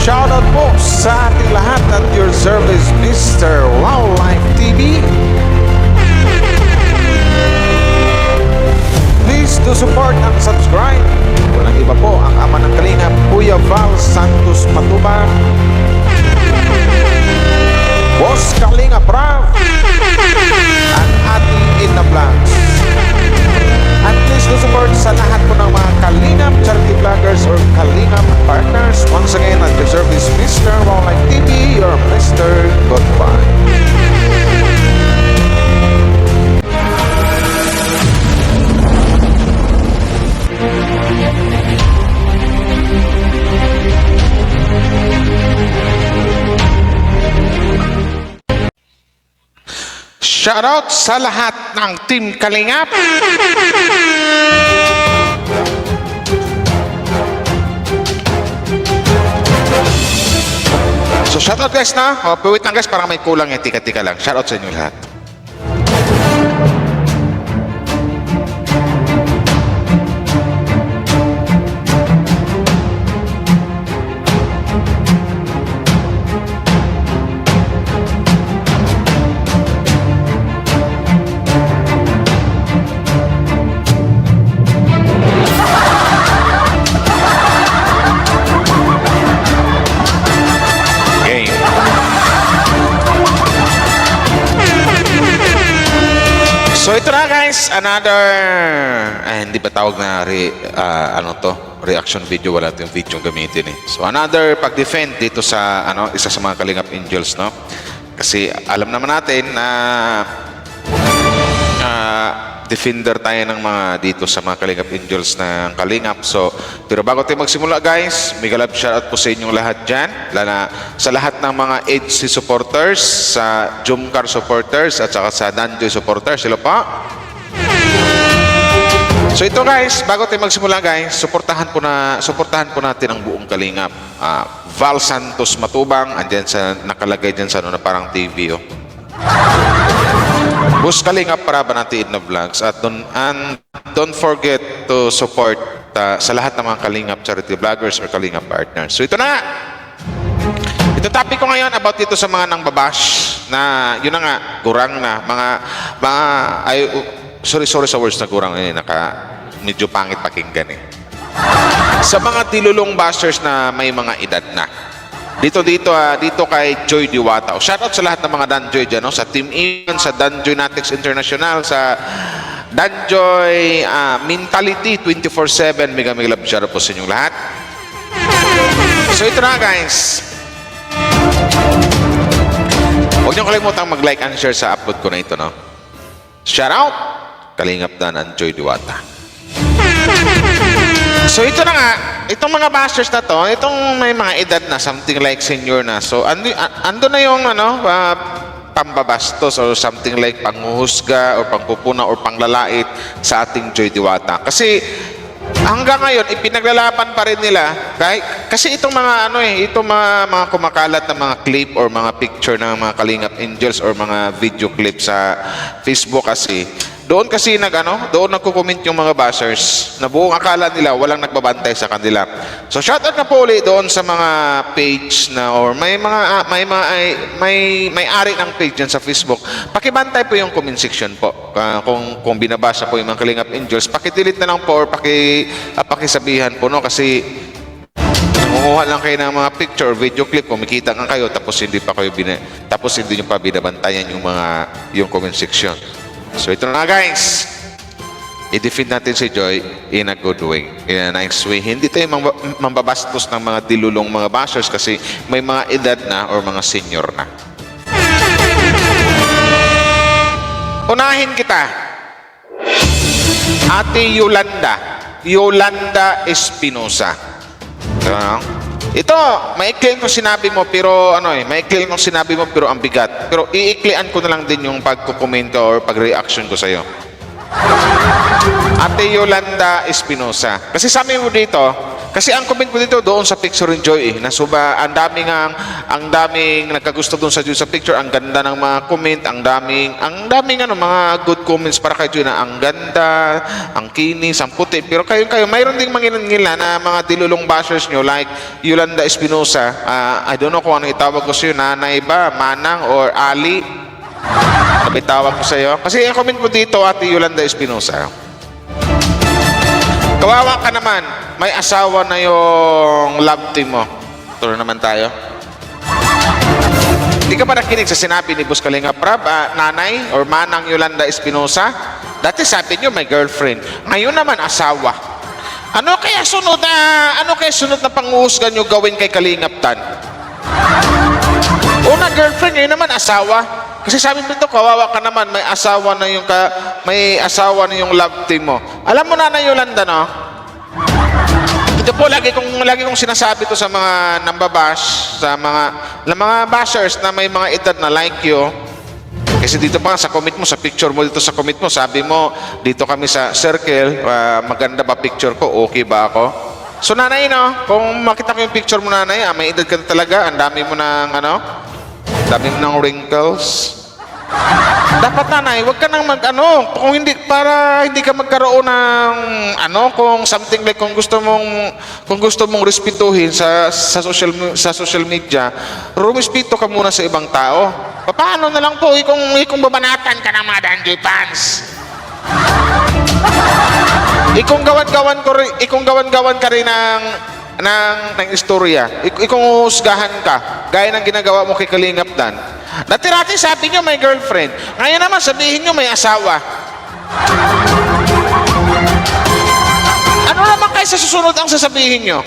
Shoutout po sa ating lahat at your service, Mr. Wildlife TV. Please do support and subscribe. Walang iba po ang ama ng Kalingap, Kuya Val Santos Matubang, Boss Kalingap Rav, at ating Ina Vlogs. At please do support sa lahat po ng mga Kalingap charity vloggers or Kalingap partners. Once again, at your service, Mr. Wildlife TV, your Mr. Goodbye. Shoutout sa lahat ng Team Kalingap. So shoutout guys na. Wait lang guys, parang may kulang eh. Tika-tika lang. Shoutout sa inyo lahat. So ito na guys, another hindi ba tawag na reaction video, wala tayong video gamitin eh. So another pag-defend dito sa isa sa mga Kalingap Angels, no? Kasi alam naman natin na defender tayo ng mga dito sa mga Kalingap Angels ng Kalingap. So, pero bago tayo magsimula guys, mega love shoutout po sa inyong lahat dyan. Lala sa lahat ng mga HC supporters, sa Jumcar supporters, at saka sa Danjoy supporters. Hello pa. So ito guys, bago tayo magsimula guys, suportahan po natin ang buong Kalingap. Val Santos Matubang, andyan sa nakalagay dyan sa na parang TV oh. Boss Kalingap para ba natin na vlogs at don't forget to support sa lahat ng mga Kalingap charity vloggers or Kalingap partners. So ito na. Ito topic ko ngayon about dito sa mga nang babash na yun na nga, gurang na sorry sa words na gurang medyo pangit pakinggan eh. Sa mga dilulong bashers na may mga edad na. Dito kay Joy Diwata. Shoutout sa lahat ng mga Danjoy dyan, no? Sa Team Ian, sa Danjoy Natex International, sa Danjoy Mentality 24/7. Mega love shoutout po sa inyong lahat. So ito na guys. Huwag niyo kalimutang mag-like and share sa upload ko na ito, no? Shoutout Kalingap Dan and Joy Diwata. So ito na nga, itong mga bashers na to, itong may mga edad na, something like senior na. So ando na yung pambabastos or something like panghuhusga or pangpupuna or panglalait sa ating Joy Diwata. Kasi hanggang ngayon ipinaglalaban pa rin nila kasi itong mga itong mga kumakalat na mga clip or mga picture ng mga Kalingap Angels or mga video clip sa Facebook kasi doon nagko-comment yung mga bashers na buong akala nila walang nagbabantay sa kanila. So shoutout na po ulit doon sa mga page na or may ari ng page dyan sa Facebook. Pakibantay po yung comment section po. Kung binabasa po yung mga Kalingap Angels, pakidelete na lang po or pakisabihan po, no? Kasi nangunguha lang kayo ng mga picture, video clip, kumikita nga kayo tapos hindi nyo pa binabantayan yung comment section. So ito na guys, i-defend natin si Joy in a good way, in a nice way. Hindi tayo mambabastos ng mga dilulong mga bashers kasi may mga edad na or mga senior na. Unahin kita, Ate Yolanda Espinosa. Ito, maikli yung sinabi mo pero ang bigat. Pero iiklian ko na lang din yung pagkukomento or pag-reaction ko sa'yo. Ate Yolanda Espinosa. Kasi sabi mo dito, Kasi ang comment ko dito doon sa picture ni Joy na suba, ang daming nagkagusto doon sa Joy sa picture, ang ganda ng mga comment, ang daming mga good comments para kay Joy na ang ganda, ang kinis, ang puti. Pero kayo, mayroon ding mangilangila na mga dilulong bashers nyo like Yolanda Espinosa. I don't know kung ano itawag ko sa'yo, nanay ba, manang, or ali. Ano itawag ko sa'yo? Kasi ang comment mo dito, Ate Yolanda Espinosa. Kawawa ka naman, may asawa na yung love team mo. Turo naman tayo. Hindi ka ba nakinig sa sinabi ni Boss Kalinga Prab, nanay or manang Yolanda Espinosa? Dati sabi niyo may girlfriend. Ngayon naman asawa. Ano kaya sunod na panguhusgan niyo gawin kay Kalingap Tan? Una girlfriend, ngayon naman asawa. Kasi sabi mo dito, kawawa ka naman, may asawa na yung love team mo. Alam mo na Yolanda, no? Ito po, lagi kong sinasabi to sa mga nambabash, sa mga bashers na may mga edad na like you. Kasi dito pa sa comment mo, sa picture mo dito sa comment mo, sabi mo, dito kami sa circle, maganda ba picture ko, okay ba ako? So nanay, no? Kung makita ko yung picture mo nanay, may edad ka na talaga, ang dami mo ng wrinkles. Dapat nanay, wag ka nang para hindi ka magkaroon ng kung something like kung gusto mong respetuhin sa social media, rumispeto ka muna sa ibang tao. Paano na lang po kung babanatan ka ng mga Danjoy fans? Ikong gawan ka rin ng istorya. Ikong husgahan ka, gaya ng ginagawa mo kay Kalingap Dan. Dati-rati sabi nyo may girlfriend. Ngayon naman sabihin nyo may asawa. Ano naman kayo sa susunod ang sasabihin nyo?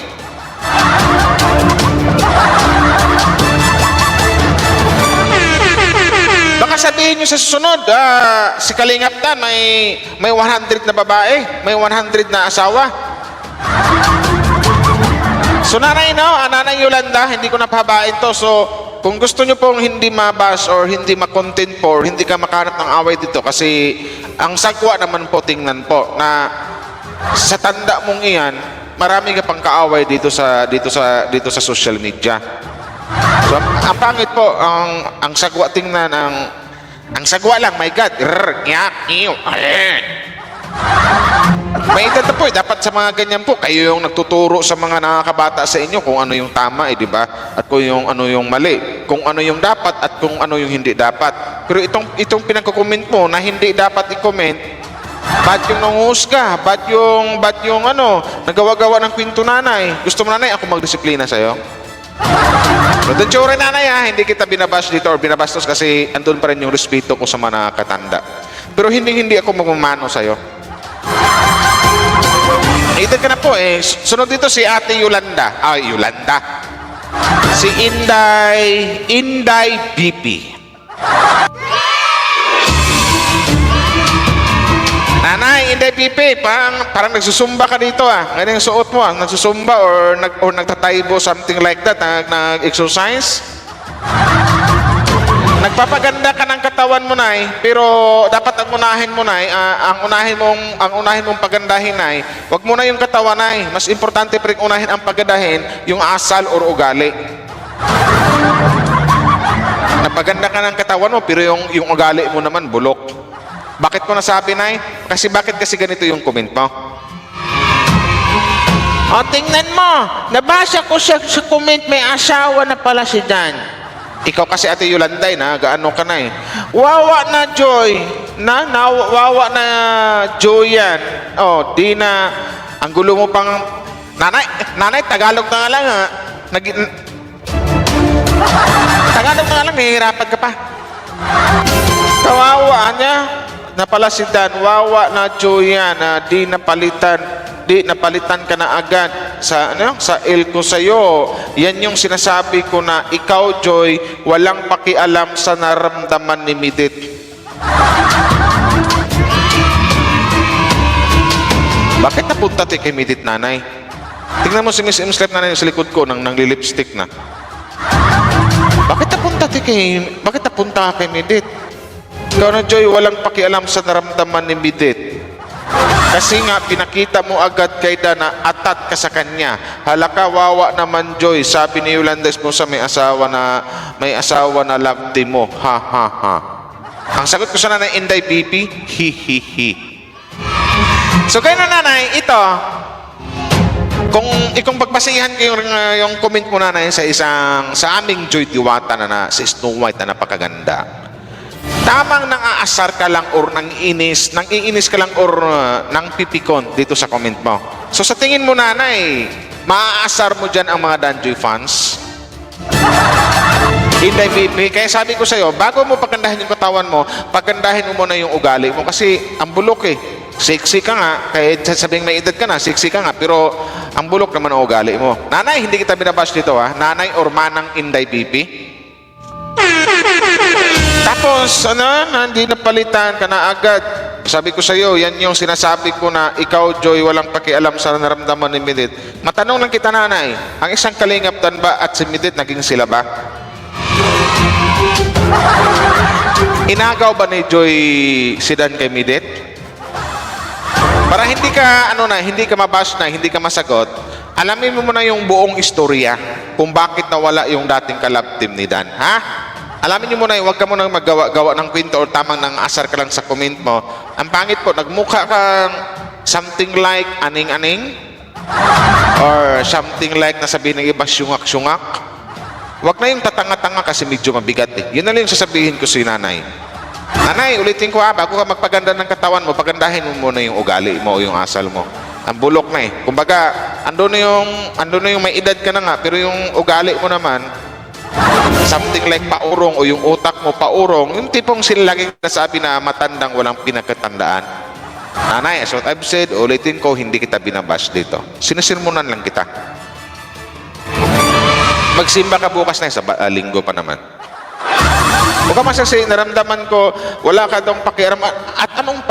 Baka sabihin nyo sa susunod, si Kalingap Dan may 100 na babae, may 100 na asawa. So nanay, nanay Yolanda, hindi ko napahabain to. So kung gusto nyo pong hindi mabash or hindi makontent po or hindi ka makahanap ng away dito, kasi ang sagwa naman po, tingnan po na sa tanda mong iyan, marami ka pang kaaway dito sa social media. So ang pangit po, ang sagwa tingnan, ang sagwa lang, my God, may edad na po dapat sa mga ganyan po, kayo yung nagtuturo sa mga nakakabata sa inyo kung ano yung tama, di ba? At kung ano yung mali, kung ano yung dapat at kung ano yung hindi dapat. Pero itong pinagko-comment mo na hindi dapat i-comment, bad yung nanguhusga, bad yung nagawa-gawa ng kwento nanay. Gusto mo nanay, ako magdisiplina sa'yo? So don't you worry nanay, hindi kita binabash dito or binabastos kasi andun pa rin yung respeto ko sa mga nakakatanda. Pero hindi ako magmamano sa'yo. Ito ka na po sunod dito si Ate Yolanda. Yolanda. Si Inday BP. Nanay, Inday BP, parang nagsusumba ka dito Ngayon yung suot mo nagsusumba or nagtataybo, something like that, nag-exercise. Nagpapaganda ka ng katawan mo, nay, pero dapat ang unahin mong pagandahin, nay. Wag mo na yung katawan, nay. Mas importante pa rin unahin ang pagandahin, yung asal or ugali. Napaganda ka ng katawan mo, pero yung ugali mo naman, bulok. Bakit ko nasabi, nay? Bakit kasi ganito yung comment mo? Tingnan mo, nabasa ko sa comment, may asawa na pala si Dan. Ikaw kasi Ate Yolanda, gaano ka na Wawa na Joy. Wawa na Joy yan. Di na, ang gulo mo pang, nanay, Tagalog na nga lang Tagalog na nga lang, nahihirapan ka pa. Kawawa niya, na pala si Dan, wawa na Joy yan, di napalitan ka na agad sa il ko sa'yo. Yan yung sinasabi ko na ikaw, Joy, walang pakialam sa naramdaman ni Midit. Bakit napunta kay Midit, nanay? Tingnan mo si Miss Imslep, nanay, sa likod ko, nang lipstick na. Bakit napunta kay Midit? Ikaw na, Joy, walang pakialam sa naramdaman ni Midit. Kasi nga, pinakita mo agad kay Dana, atat ka sa kanya. Halaka, wawa naman, Joy. Sabi ni Yolanda Espinosa, may asawa na love team mo. Ha, ha, ha. Ang sagot ko sa nanay, Inday Pipi, hi, hi, hi. So, kayo na nanay, ito, kung pagbasihan ko yung comment mo nanay sa aming Joy Diwata na si Snow White na napakaganda. Tamang nang-aasar ka lang or nang-iinis ka lang or nang pipikon dito sa comment mo. So sa tingin mo nanay, maaasar mo dyan ang mga Danjoy fans? Inday Pipi, kaya sabi ko sa'yo, bago mo pagandahin yung katawan mo, pagandahin mo muna yung ugali mo kasi ang bulok eh. Sexy ka nga, kahit sabing may edad ka na, sexy ka nga, pero ang bulok naman ang ugali mo. Nanay, hindi kita binabash dito ha. Nanay or manang Inday Pipi. Tapos, hindi napalitan ka na agad. Sabi ko sa iyo, yan yung sinasabi ko na ikaw, Joy, walang pakialam sa naramdaman ni Midit. Matanong lang kita, nanay, ang isang Kalingap Dan ba at si Midit naging sila ba? Inagaw ba ni Joy si Dan kay Midit? Para hindi ka mabash na, hindi ka masagot, alamin mo muna yung buong istorya kung bakit nawala yung dating kalab team ni Dan, ha? Alamin niyo muna, huwag ka muna maggawa-gawa ng kwento or tamang nang asar ka lang sa comment mo. Ang pangit po, nagmukha kang something like aning-aning or something like nasabihin ng iba syungak-syungak. Huwag na yung tatanga-tanga kasi medyo mabigat eh. Yun na lang yung sasabihin ko si nanay. Nanay, ulitin ko bago ka magpaganda ng katawan mo, pagandahin mo muna yung ugali mo o yung asal mo. Ang bulok na eh. Kumbaga, ando na yung may edad ka na nga, pero yung ugali mo naman, something like paurong o yung utak mo paurong, yung tipong sila laging nasabi na matandang walang pinagkatandaan. Nanay, as what I've said, ulitin ko, hindi kita binabash dito. Sinisirmonan lang kita. Magsimba ka bukas na sa linggo pa naman. O ka masasay, naramdaman ko, wala ka daw pakiaram. At anong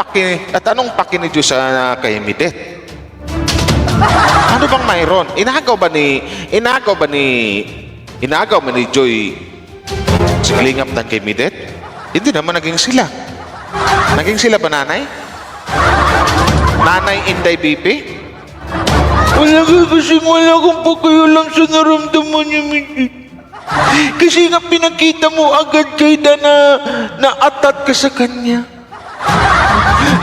paki ni Diyos sa kay Midit? Ano bang mayroon? Inagaw mo ni Joy si Kalingap Dan kay Midit? Hindi naman naging sila. Naging sila ba nanay? Nanay Inday Pipi? Wala akong pakialam sa naramdaman niya, Midit. Kasi nga pinakita mo agad kay Dan na atat ka sa kanya.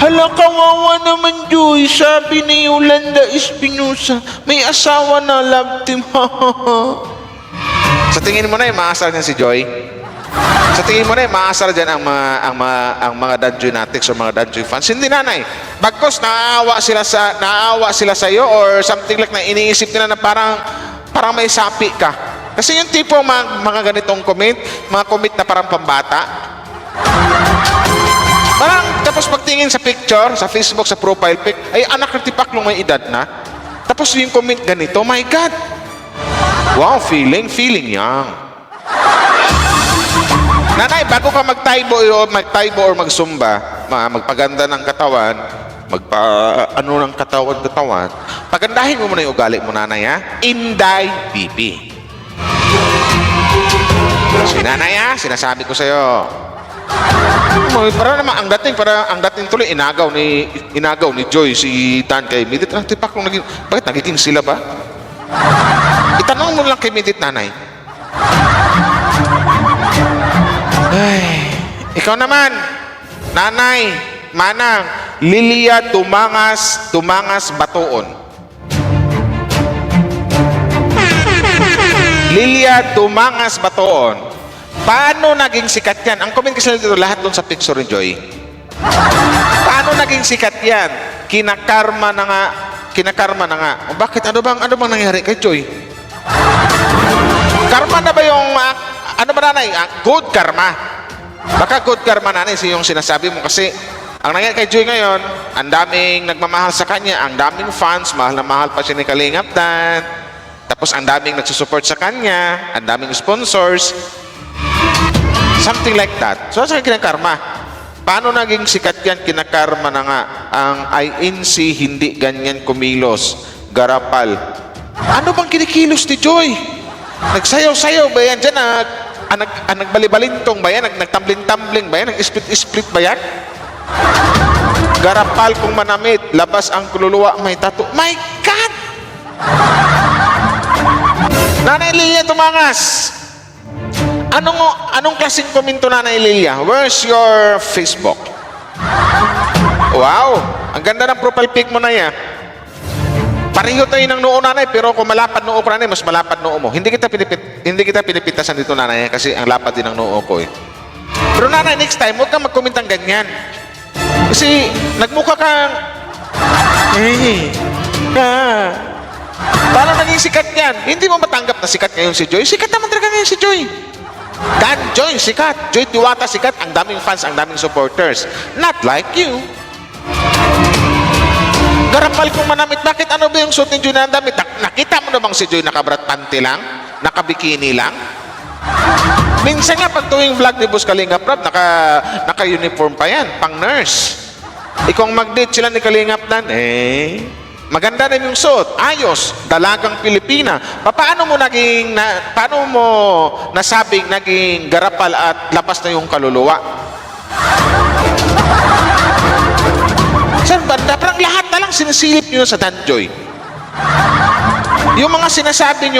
Hala, kawawa naman, Joy. Sabi ni Yolanda Espinosa, may asawa na love team. Sa tingin mo na maasar niyan si Joy? Sa tingin mo na maasar diyan ang mga Danjoy natics o mga Danjoy fans? Hindi nanay. Bagkos naawa sila sa iyo or something like na iniisip nila na parang may sapi ka. Kasi yung tipo mga ganitong comment, mga comment na parang pambata. Parang tapos pagtingin sa picture, sa Facebook, sa profile pic, ay anak ng tipaklong may edad na. Tapos yung comment ganito, my God! Wow, feeling young. Nanay, bago ka magtaybo or magsumba, magpaganda ng katawan, ng katawan, pagandahin mo muna yung ugali mo, nanay, ha? Inday Pipi. Si nanay, ha? Sinasabi ko sa'yo. Para naman ang dating tuloy inagaw ni Joy si Dan kay Midit. Bakit nagiging sila ba? Itanong mo lang kay Midit, nanay. Ay, ikaw naman, nanay, manang, Lilia Tumangas Batuon. Lilia Tumangas Batuon. Paano naging sikat yan? Ang comment kasi dito, lahat doon sa picture ni Joy. Paano naging sikat yan? Kinakarma na nga. O bakit? Ano bang nangyari kay Joy? Karma na ba yung, ano ba nanay? Good karma. Baka good karma nanay yung sinasabi mo kasi ang nangyari kay Joy ngayon, ang daming nagmamahal sa kanya, ang daming fans, mahal na mahal pa siya ni Kalingap Dan. Tapos ang daming nagsusupport sa kanya, ang daming sponsors. Something like that. So, saan kinakarma? Paano naging sikat yan? Kinakarma na nga. Ang INC hindi ganyan kumilos. Garapal. Ano bang kinikilos ni Joy? Nagsayaw-sayaw ba yan dyan? Nagbalbalintong ba yan? Nagtambling-tambling ba yan? Nag-split-split ba yan? Garapal kung manamit, labas ang kululuwa, may tato. My God! Nanay Lilia Tumangas, anong klaseng komento, Nanay Lilia? Where's your Facebook? Wow, ang ganda ng profile pic mo na yan. Pareho tayo ng noo, nanay, pero kung malapad noo ko, nanay, mas malapad noo mo. Hindi kita pinipitasan dito, nanay, kasi ang lapad din ng noo ko eh. Pero nanay, next time, huwag kang mag-comment ng ganyan. Kasi nagmukha kang paano naging sikat yan? Hindi mo matanggap na sikat ngayon si Joy? Sikat naman talaga ngayon si Joy. God, Joy, sikat. Joy Diwata, sikat. Ang daming fans, ang daming supporters. Not like you. Garapal kung manamit. Bakit ano ba yung suot ni Joy na damit? Nakita mo na bang si Joy nakabrat panty lang? Nakabikini lang? Minsan nga pag tuwing vlog ni Boss Kalingap Rab, naka-uniform pa yan, pang nurse. Ikong mag-date sila ni Kalingap Dan, maganda rin yung suot, ayos, dalagang Pilipina. Paano mo nasabing naging garapal at labas na yung kaluluwa? Saan banda? Parang lahat na lang sinisilip nyo sa Danjoy. Yung mga sinasabi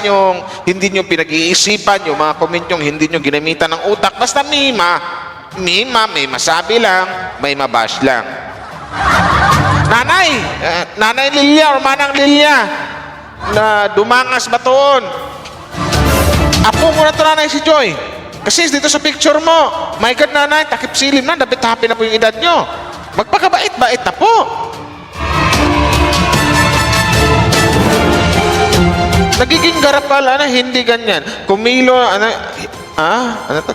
yung hindi nyo pinag-iisipan, yung mga comment yung hindi nyo ginamitan ng utak, basta mima, may masabi lang, may mabash lang. Nanay Lilia or Manang Lilia, na dumangas batoon. Apo mo na to, nanay, si Joy. Kasi dito sa picture mo, my God, nanay, takip silim na, dapat happy na po yung edad nyo. Magpakabait-bait na po. Nagiging garapal, hindi ganyan. Kumilo,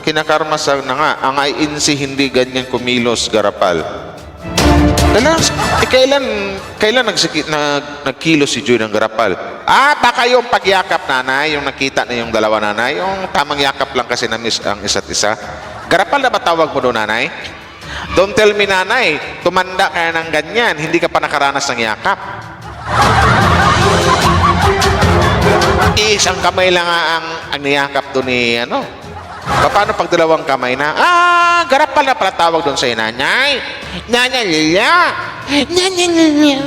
kinakarma sa na nga, ang INC hindi ganyan kumilos garapal. Kailan nagkilos si Joy ng garapal? Baka yung pagyakap, nanay, yung nakita na yung dalawa, nanay, yung tamang yakap lang kasi na miss ang isa't isa. Garapal na ba tawag mo doon, nanay? Don't tell me, nanay, tumanda ka ng ganyan, hindi ka pa nakaranas ng yakap. Isang kamay lang ang niyakap doon ni paano pag dalawang kamay na? Garapal na pala tawag doon sa'yo, nanay. Nanay Lilia. Nanay Lilia.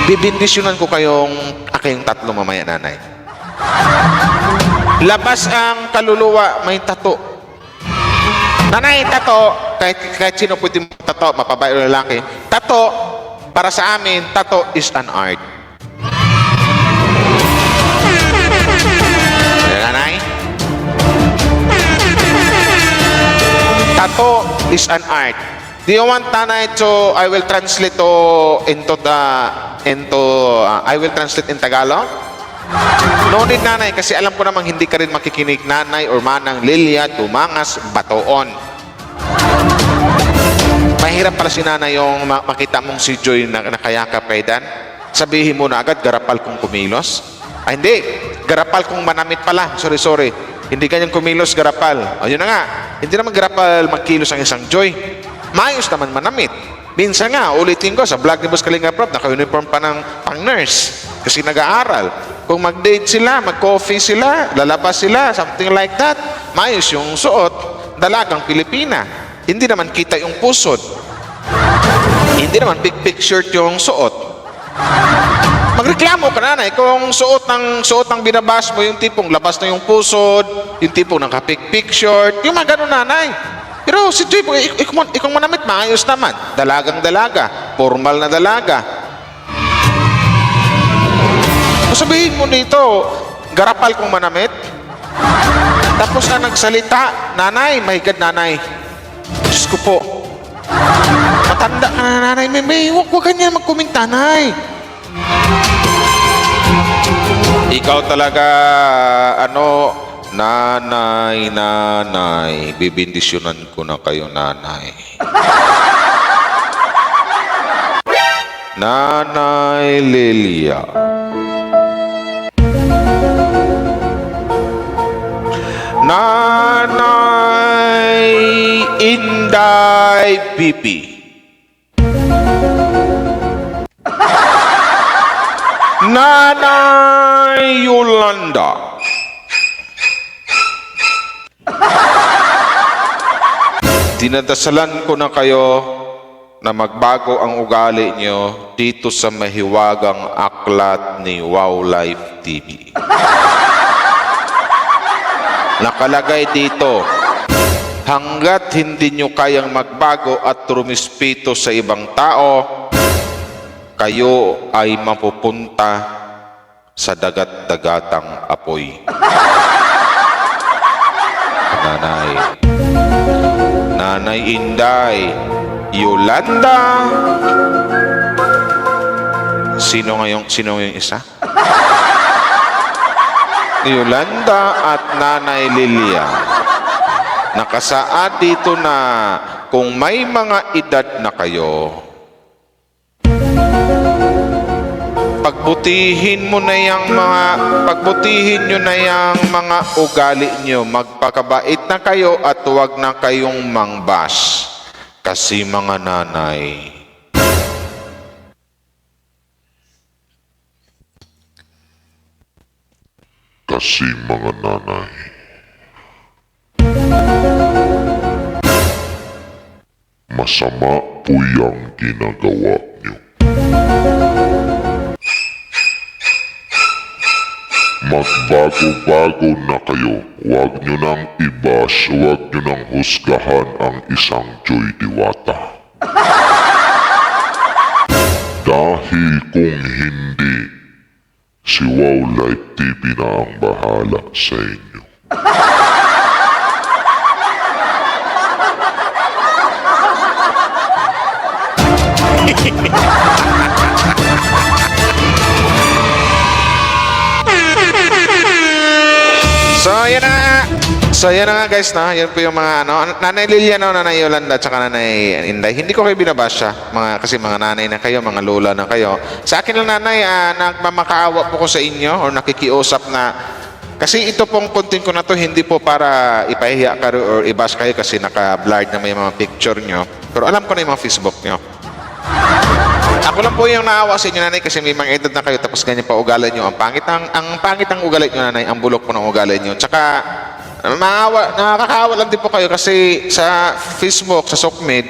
Bibindisyonan ko kayong tatlo mamaya, nanay. Labas ang kaluluwa, may tato. Nanay, tato, kahit sino pwede mo tato, mapabayo o lalaki. Tato, para sa amin, tato is an art. Nanay? Tato is an art. Do you want, nanay, I will translate I will translate in Tagalog? No need, nanay, kasi alam ko namang hindi ka rin makikinig, nanay or Manang Lilia Tumangas Batoon. Mahirap pala si nanay yung makita mong si Joy na nakayakap kay Dan. Sabihin mo na agad, garapal kung kumilos. Hindi, garapal kung manamit pala. Sorry. Hindi ganyan kumilos, garapal. Ayun na nga, hindi naman garapal magkilos ang isang Joy. Maayos naman manamit. Minsan nga, ulitin ko, sa vlog ni Boss Kalingap Rab, naka-uniform pa ng pang-nurse. Kasi nag-aaral. Kung mag-date sila, mag-coffee sila, lalabas sila, something like that, maayos yung suot, dalagang Pilipina. Hindi naman kita yung pusod. Hindi naman big shirt yung suot. Magreklamo ka, nanay, kung suot ng binabas mo, yung tipong labas na yung pusod, yung tipong naka-pick short, yung mga ganun, nanay. Pero si Joy, ikong manamit, maayos naman. Dalagang dalaga, formal na dalaga. Sabihin mo dito, garapal kong manamit. Tapos na nagsalita, nanay, my God, nanay. Diyos ko po. Matanda ka na, nanay. Huwag ganyan mag-comment, nanay. Ikaw talaga, nanay, bibindisyonan ko na kayo, nanay. Nanay Lilia. Nanay Inday Bibi. Nanay Yolanda. dinadasalan ko na kayo na magbago ang ugali nyo dito sa mahiwagang aklat ni Wow Life TV. Nakalagay dito, hanggat hindi nyo kayang magbago at rumispito sa ibang tao, kayo ay mapupunta sa dagat-dagatang apoy. Nanay Inday, Yolanda. Sino yung isa? Yolanda at Nanay Lilia. Nakasaad dito na kung may mga edad na kayo, pagbutihin nyo na yung mga ugali nyo, magpakabait na kayo at huwag na kayong mangbas. Kasi mga nanay, masama po yung ginagawa niyo. Magbago-bago na kayo. Huwag nyo nang i-bash, huwag nyo nang husgahan ang isang Joy Diwata. Dahil kung hindi, si Wow Life TV na ang bahala sa inyo. So yan na nga guys, no? Yan po yung mga Nanay Lilia, no? Nanay Yolanda, tsaka Nanay Inday. Hindi ko kayo binabasya, kasi mga nanay na kayo, mga lola na kayo. Sa akin lang nanay, nagmamakaawa po ko sa inyo or nakikiusap na, kasi ito pong content ko na to, hindi po para ipahiya kayo or i-bash kayo kasi naka-blurred na may mga picture nyo. Pero alam ko na yung mga Facebook nyo. Ako lang po yung naawa sa inyo nanay kasi may mga edad na kayo tapos ganyan pa ugali nyo. Ang pangit ang ugali nyo nanay, ang bulok po ng ugali nyo. Tsaka nakakaawa lang din po kayo kasi sa Facebook, sa Sokmed,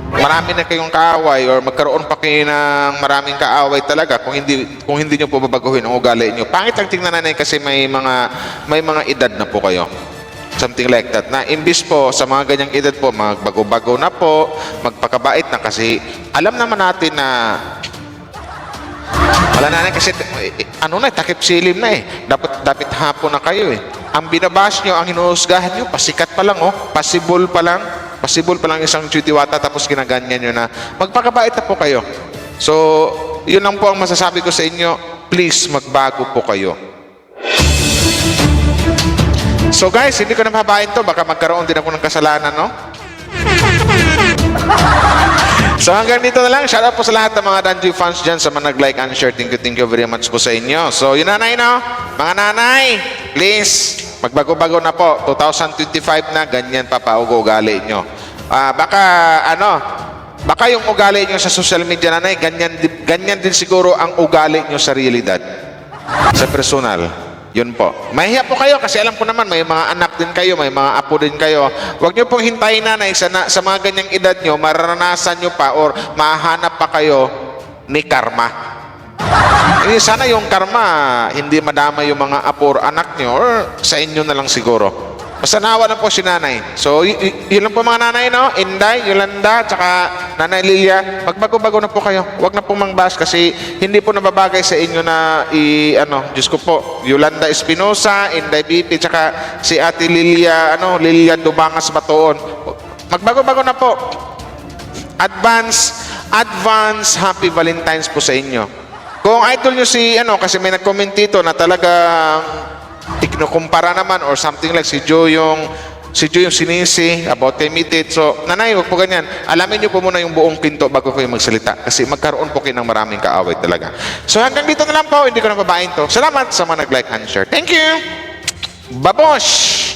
marami na kayong kaaway or magkaroon pa kayo ng maraming kaaway talaga kung hindi nyo po babaguhin ang ugali nyo. Pangit lang tingnan nanay kasi may mga edad na po kayo. Something like that. Na imbis po sa mga ganyang edad po, magbago-bago na po, magpakabait na kasi alam naman natin na wala na kasi takip silim na eh. Dapat hapon na kayo eh. Ang binabash nyo, ang hinuhusgahan nyo, pasikat pa lang possible pa lang isang Diwata tapos ginaganyan nyo na magpakabait na po kayo. So, yun lang po ang masasabi ko sa inyo. Please, magbago po kayo. So guys, hindi ko na mahabain to. Baka magkaroon din ako ng kasalanan, no? So hanggang dito na lang. Shout out po sa lahat ng mga Danji fans dyan sa mga nag-like and share. Thank you very much po sa inyo. So yun nanay, no? Mga nanay, please, magbago-bago na po. 2025 na, ganyan pa ugali nyo. Baka yung ugali nyo sa social media nanay, ganyan din siguro ang ugali nyo sa realidad. Sa personal. Yun po. Mahiya po kayo kasi alam ko naman may mga anak din kayo, may mga apo din kayo. Huwag nyo pong hintayin nanay sa mga ganyang edad nyo, mararanasan nyo pa or mahanap pa kayo ni karma. Sana yung karma, hindi madama yung mga apo or anak nyo or sa inyo na lang siguro. Basta nawa lang po si nanay. So, yun lang po mga nanay, no? Inday, Yolanda, tsaka Nanay Lilia. Magbago-bago na po kayo. Huwag na po mangbash kasi hindi po nababagay sa inyo na Diyos ko po, Yolanda Espinosa, Inday BP, tsaka si Ate Lilia, Lilia Dubangas Batoon. Magbago-bago na po. Advance Happy Valentine's po sa inyo. Kung idol nyo kasi may nag-comment dito na talagang ikinukumpara naman or something like si Joe yung sinisi about kay Mitit. So, nanay, huwag po ganyan. Alamin nyo po muna yung buong pinto bago kayo magsalita kasi magkaroon po kayo ng maraming kaaway talaga. So, hanggang dito na lang po. Hindi ko na babain to. Salamat sa mga nag-like and share. Thank you! Babosh!